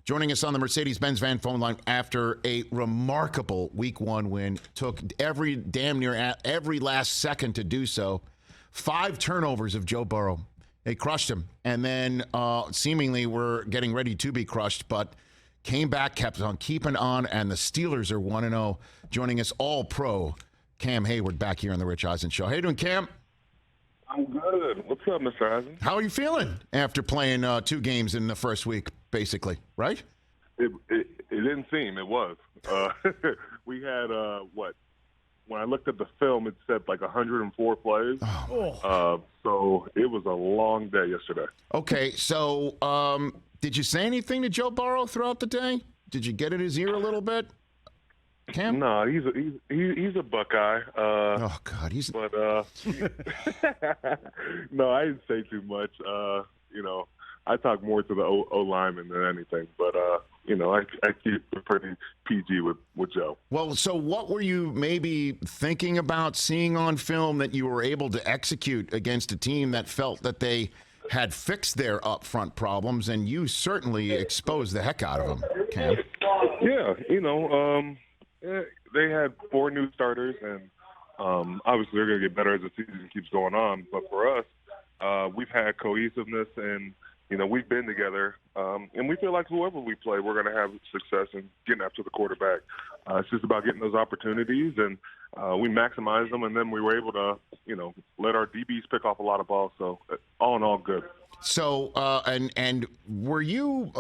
joining us on the Mercedes-Benz van phone line after a remarkable Week 1 win. Took damn near every last second to do so. 5 turnovers of Joe Burrow. They crushed him, and then seemingly were getting ready to be crushed, but came back, kept on keeping on, and the Steelers are 1-0. Joining us, all-pro Cam Heyward back here on the Rich Eisen Show. How you doing, Cam? I'm good. What's up, Mr. Eisen? How are you feeling after playing 2 games in the first week, basically, right? It didn't seem. It was. We had, when I looked at the film, it said like 104 plays. So it was a long day yesterday. Okay, so did you say anything to Joe Burrow throughout the day? Did you get in his ear a little bit, Cam? No, he's a Buckeye. Oh God, he's. But no, I didn't say too much. I talk more to the O lineman than anything. But I keep it pretty PG with Joe. Well, so what were you maybe thinking about seeing on film that you were able to execute against a team that felt that they had fixed their up-front problems, and you certainly exposed the heck out of them, Cam? Yeah, they had 4 new starters, and obviously they're going to get better as the season keeps going on. But for us, we've had cohesiveness, and we've been together, and we feel like whoever we play, we're going to have success in getting after the quarterback. It's just about getting those opportunities, and we maximized them, and then we were able to, let our DBs pick off a lot of balls. So all in all, good. So, and were you,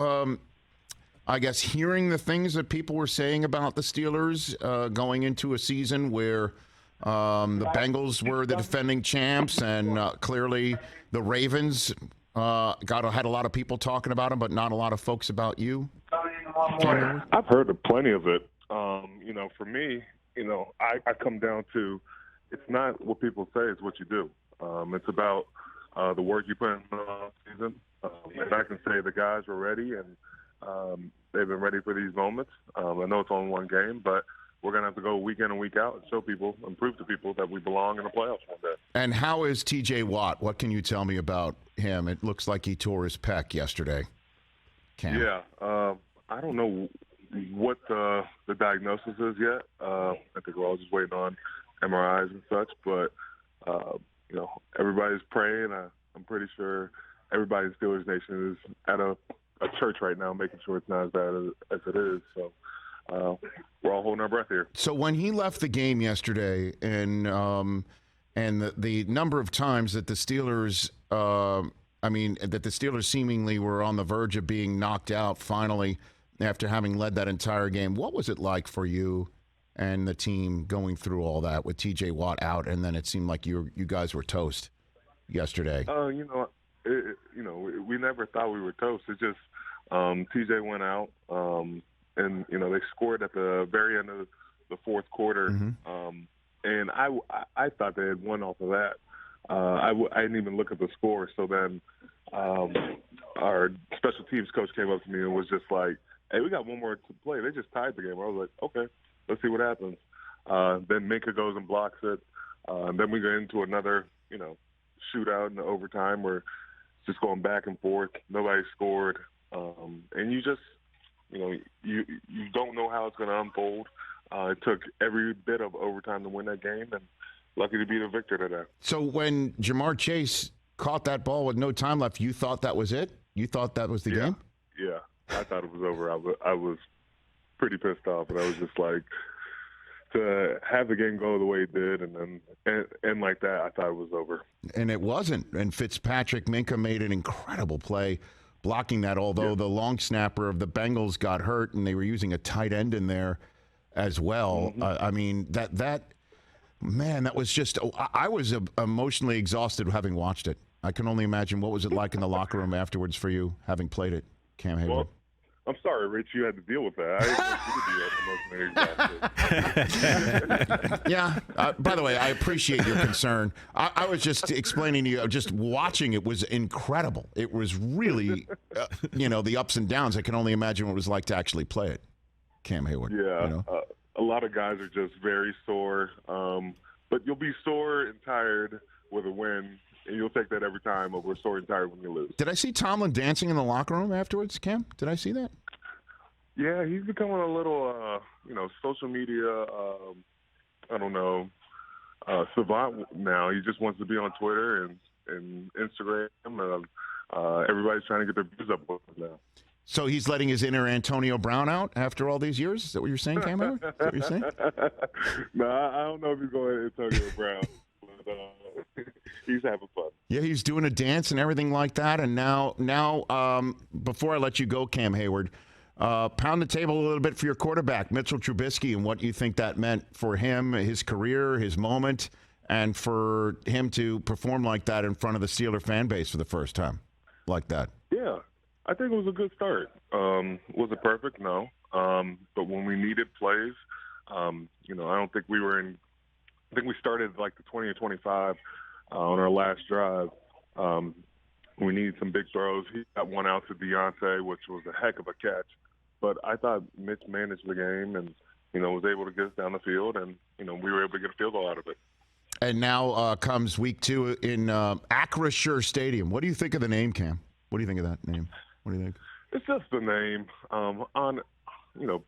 I guess, hearing the things that people were saying about the Steelers going into a season where the Bengals were the defending champs, and clearly the Ravens had a lot of people talking about them, but not a lot of folks about you? I've heard of plenty of it. For me, I come down to, it's not what people say, it's what you do. It's about the work you put in the season. And I can say the guys were ready, and they've been ready for these moments. I know it's only one game, but we're going to have to go week in and week out and show people and prove to people that we belong in the playoffs one day. And how is T.J. Watt? What can you tell me about him? It looks like he tore his pec yesterday. Cam. Yeah. I don't know what the diagnosis is yet. I think we're all just waiting on MRIs and such. But, everybody's praying. I'm pretty sure everybody in Steelers Nation is at a church right now making sure it's not as bad as it is. So we're all holding our breath here. So when he left the game yesterday, and the number of times that the Steelers, that the Steelers seemingly were on the verge of being knocked out finally after having led that entire game, what was it like for you and the team going through all that with T.J. Watt out, and then it seemed like you guys were toast yesterday? We never thought we were toast. It's just T.J. went out. And, they scored at the very end of the fourth quarter. Mm-hmm. And I thought they had won off of that. I didn't even look at the score. So then our special teams coach came up to me and was just like, hey, we got one more to play. They just tied the game. I was like, okay, let's see what happens. Then Minka goes and blocks it. Then we go into another, shootout in the overtime where it's just going back and forth. Nobody scored. And you just, you don't know how it's going to unfold. It took every bit of overtime to win that game, and lucky to be the victor today. So when Jamar Chase caught that ball with no time left, you thought that was it? You thought that was the game? Yeah, I thought it was over. I was pretty pissed off, and I was just like, to have the game go the way it did, and like that, I thought it was over. And it wasn't. And Minka made an incredible play blocking that, although the long snapper of the Bengals got hurt, and they were using a tight end in there as well. Mm-hmm. That was just – I was emotionally exhausted having watched it. I can only imagine what was it like in the locker room afterwards for you, having played it, Cam Heyward. Well, I'm sorry, Rich, you had to deal with that. I didn't want you to be emotionally exhausted. Yeah. By the way, I appreciate your concern. I was just explaining to you, just watching it was incredible. It was really, the ups and downs. I can only imagine what it was like to actually play it, Cam Heyward. Yeah. A lot of guys are just very sore. But you'll be sore and tired with a win, and you'll take that every time over sore and tired when you lose. Did I see Tomlin dancing in the locker room afterwards, Cam? Did I see that? Yeah, he's becoming a little, social media, savant now. He just wants to be on Twitter and Instagram. Everybody's trying to get their views up with him now. So he's letting his inner Antonio Brown out after all these years? Is that what you're saying, Cam Heyward? Is that what you're saying? No, I don't know if he's going Antonio Brown, but he's having fun. Yeah, he's doing a dance and everything like that. And now, before I let you go, Cam Heyward, pound the table a little bit for your quarterback, Mitchell Trubisky, and what you think that meant for him, his career, his moment, and for him to perform like that in front of the Steeler fan base for the first time like that. Yeah. I think it was a good start. Was it perfect? No. But when we needed plays, I don't think we were in – I think we started like the 20 or 25 on our last drive. We needed some big throws. He got one out to Deontay, which was a heck of a catch. But I thought Mitch managed the game and, was able to get us down the field, and, we were able to get a field goal out of it. And now comes week 2 in Acrisure Stadium. What do you think of the name, Cam? What do you think of that name? What do you think? It's just the name.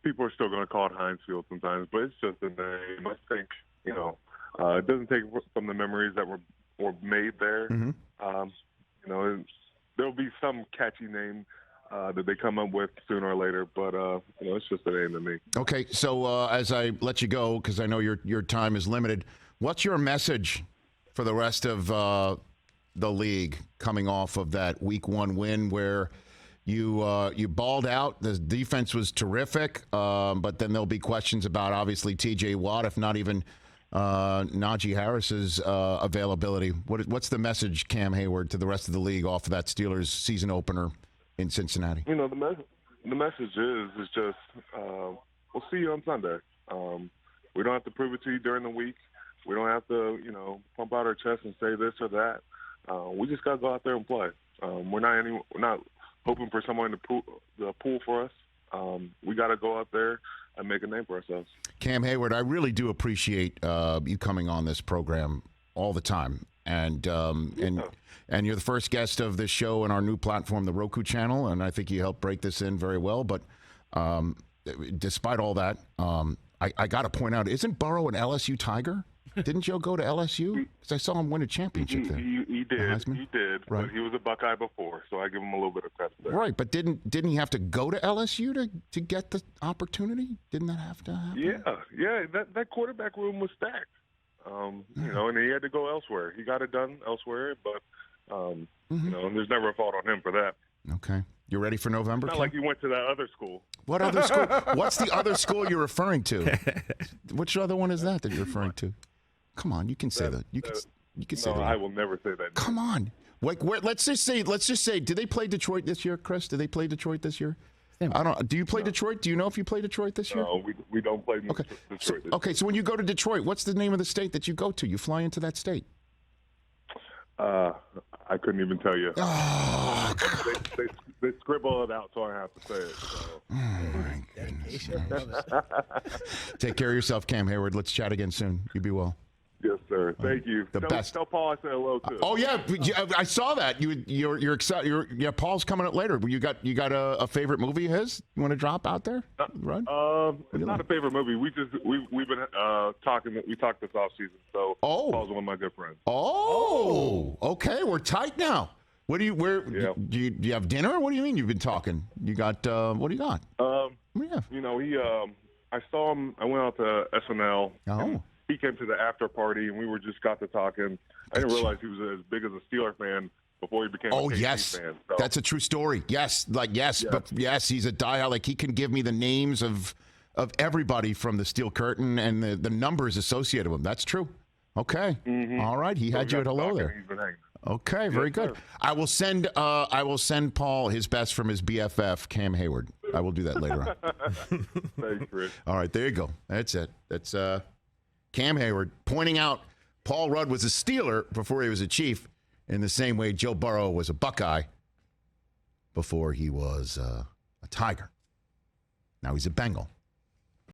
People are still going to call it Heinz Field sometimes, but it's just a name. I think, it doesn't take from the memories that were made there. Mm-hmm. There'll be some catchy name that they come up with sooner or later, but it's just a name to me. Okay, so as I let you go, because I know your time is limited, what's your message for the rest of the league coming off of that week 1 win where you balled out? The defense was terrific, but then there'll be questions about obviously T.J. Watt, if not even Najee Harris's availability. What's the message, Cam Heyward, to the rest of the league off of that Steelers season opener in Cincinnati? The message is just we'll see you on Sunday. We don't have to prove it to you during the week. We don't have to pump out our chest and say this or that. We just got to go out there and play. We're not hoping for someone to pull for us. We got to go out there and make a name for ourselves. Cam Heyward, I really do appreciate you coming on this program all the time. And you're the first guest of this show on our new platform, the Roku Channel, and I think you helped break this in very well. But despite all that, I got to point out, isn't Burrow an LSU Tiger? Didn't Joe go to LSU? Because I saw him win a championship there. He did. He did. Right. But he was a Buckeye before, so I give him a little bit of credit there. Right, but didn't he have to go to LSU to get the opportunity? Didn't that have to happen? Yeah. That quarterback room was stacked. And he had to go elsewhere. He got it done elsewhere, but there's never a fault on him for that. Okay. You ready for November? It's not like you went to that other school. What other school? What's the other school you're referring to? Which other one is that you're referring to? Come on, you can say that. You can say that. No, I will never say that. Come on. Let's just say, did they play Detroit this year, Chris? Did they play Detroit this year? I don't. Do you play Detroit? Do you know if you play Detroit this year? No, we don't play Detroit this year. So when you go to Detroit, what's the name of the state that you go to? You fly into that state? I couldn't even tell you. Oh, they scribble it out, so I have to say it. So. Oh, my goodness. Take care of yourself, Cam Heyward. Let's chat again soon. You be well. Yes, sir. Thank you. Tell Paul I said hello too. Oh yeah, I saw that. You're excited. Paul's coming up later. You got a favorite movie of his? You want to drop out there? Right? It's not a favorite movie. We've been talking. We talked this off season. So Paul's one of my good friends. Oh, okay. We're tight now. What do you? Do you have dinner? What do you mean you've been talking? You got what do you got? I saw him. I went out to SNL. Oh. He came to the after party, and we just got to talking. I didn't realize he was as big as a Steeler fan before he became a KC fan. So. That's a true story. Yes, but he's a diehard. Like, he can give me the names of everybody from the Steel Curtain and the numbers associated with them. That's true. Okay. Mm-hmm. All right. He had you at hello there. Okay, very good. Sir. I will send Paul his best from his BFF, Cam Heyward. I will do that later on. Thanks, Rich. All right, there you go. That's it. That's Cam Heyward pointing out Paul Rudd was a Steeler before he was a Chief, in the same way Joe Burrow was a Buckeye before he was a Tiger. Now he's a Bengal.